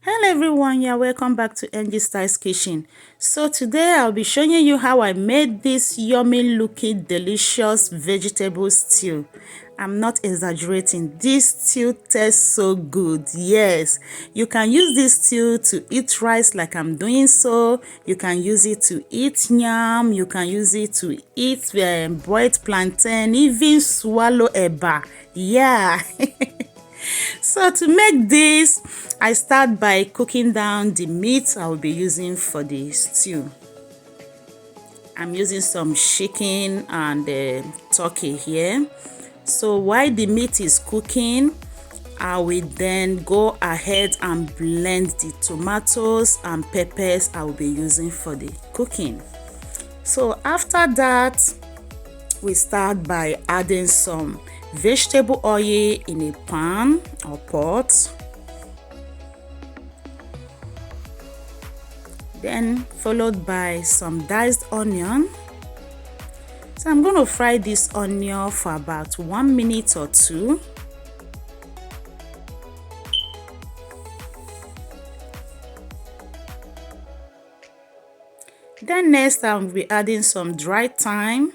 Hello everyone, yeah, welcome back to NG Styles Kitchen. So today I'll be showing you how I made this yummy looking delicious vegetable stew. I'm not exaggerating, this stew tastes so good. Yes, you can use this stew to eat rice like I'm doing so. You can use it to eat yam, you can use it to eat boiled plantain, even swallow eba. Yeah. So to make this, I start by cooking down the meat I will be using for the stew. I'm using some chicken and turkey here. So while the meat is cooking, I will then go ahead and blend the tomatoes and peppers I will be using for the cooking. So after that, we start by adding some vegetable oil in a pan or pot. Then followed by some diced onion. So I'm going to fry this onion for about 1 minute or two. Then next I'll be adding some dry thyme,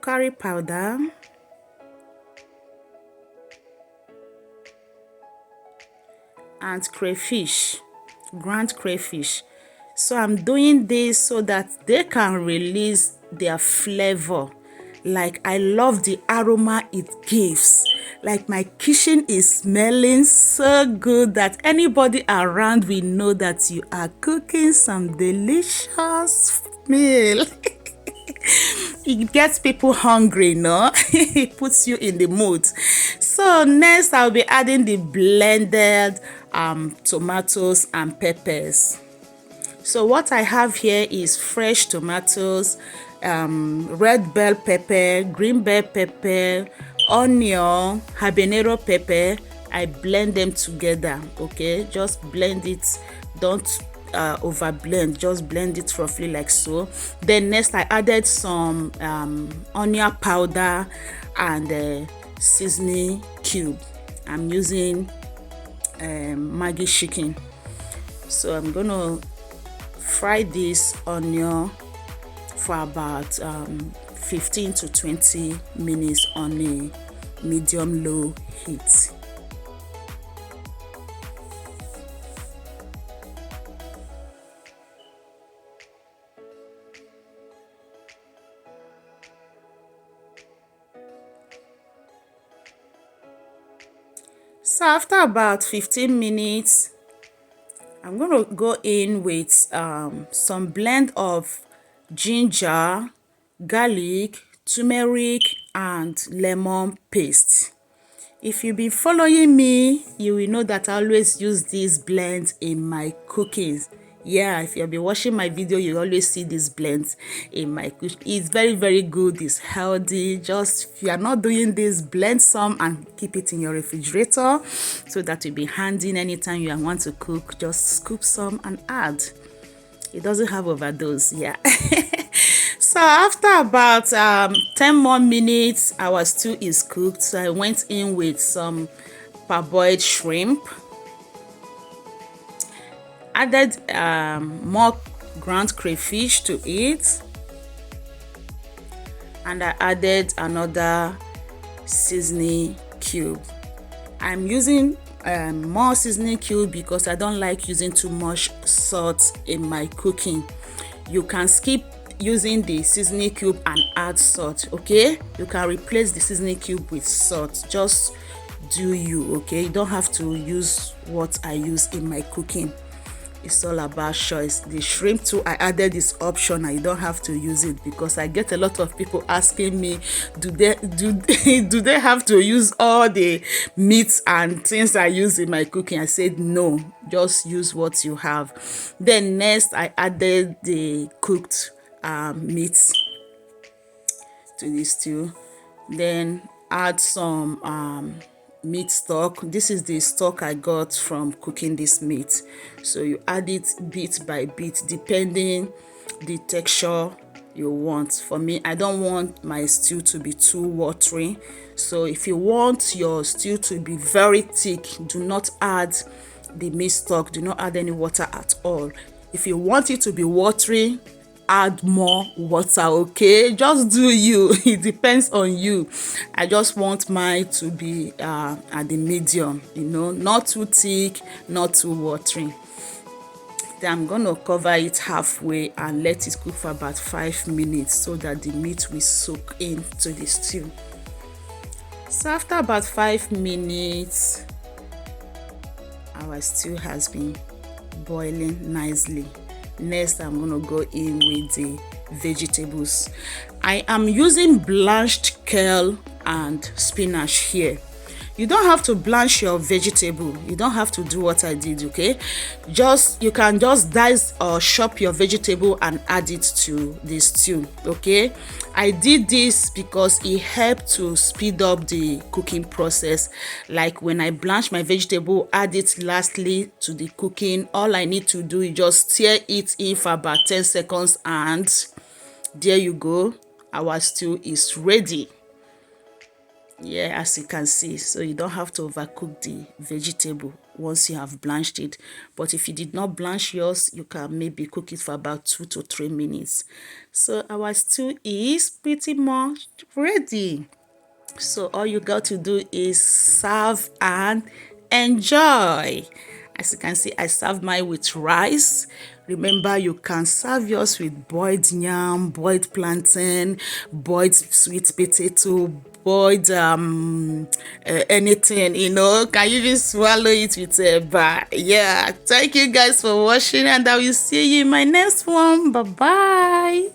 curry powder, and crayfish, ground crayfish. So I'm doing this so that they can release their flavor. Like I love the aroma it gives. Like my kitchen is smelling so good that anybody around will know that you are cooking some delicious meal. It gets people hungry, no? It puts you in the mood. So next I'll be adding the blended tomatoes and peppers. So what I have here is fresh tomatoes, red bell pepper, green bell pepper, onion, habanero pepper. I blend them together, okay? Just blend it, don't over blend, just blend it roughly like so. Then next I added some onion powder and seasoning cube. I'm using Maggi chicken. So I'm gonna fry this onion for about 15 to 20 minutes on a medium low heat. So after about 15 minutes, I'm going to go in with some blend of ginger, garlic, turmeric, and lemon paste. If you've been following me, you will know that I always use this blend in my cookings. Yeah, if you've been watching my video, you always see this blend in my cooking. It's very, very good. It's healthy. Just if you are not doing this, blend some and keep it in your refrigerator so that you'll be handy anytime you want to cook. Just scoop some and add. It doesn't have overdose. Yeah. So after about 10 more minutes, our stew is cooked. So I went in with some parboiled shrimp, added more ground crayfish to it, and I added another seasoning cube. I'm using more seasoning cube because I don't like using too much salt in my cooking. You can skip using the seasoning cube and add salt, okay? You can replace the seasoning cube with salt. Just do you, okay? You don't have to use what I use in my cooking. It's all about choice. The shrimp too, I added this option. I don't have to use it because I get a lot of people asking me, do they have to use all the meats and things I use in my cooking? I said no, just use what you have. Then next I added the cooked meat to this stew. Then add some meat stock. This is the stock I got from cooking this meat. So you add it bit by bit depending the texture you want. For me, I don't want my stew to be too watery. So if you want your stew to be very thick, do not add the meat stock, do not add any water at all. If you want it to be watery, add more water, okay? Just do you. It depends on you. I just want mine to be at the medium, not too thick, not too watery. Then I'm gonna cover it halfway and let it cook for about 5 minutes so that the meat will soak into the stew. So after about 5 minutes, our stew has been boiling nicely. Next, I'm gonna go in with the vegetables. I am using blanched kale and spinach here. You don't have to blanch your vegetable. You don't have to do what I did, okay? You can just dice or chop your vegetable and add it to the stew, okay? I did this because it helped to speed up the cooking process. Like when I blanch my vegetable, add it lastly to the cooking. All I need to do is just stir it in for about 10 seconds and there you go. Our stew is ready. Yeah, as you can see, so you don't have to overcook the vegetable once you have blanched it. But if you did not blanch yours, you can maybe cook it for about 2 to 3 minutes. So our stew is pretty much ready. So all you got to do is serve and enjoy. As you can see, I served mine with rice. Remember, you can serve yours with boiled yam, boiled plantain, boiled sweet potato, boiled anything, Can you just swallow it with a bar? Yeah, thank you guys for watching, and I will see you in my next one. Bye bye.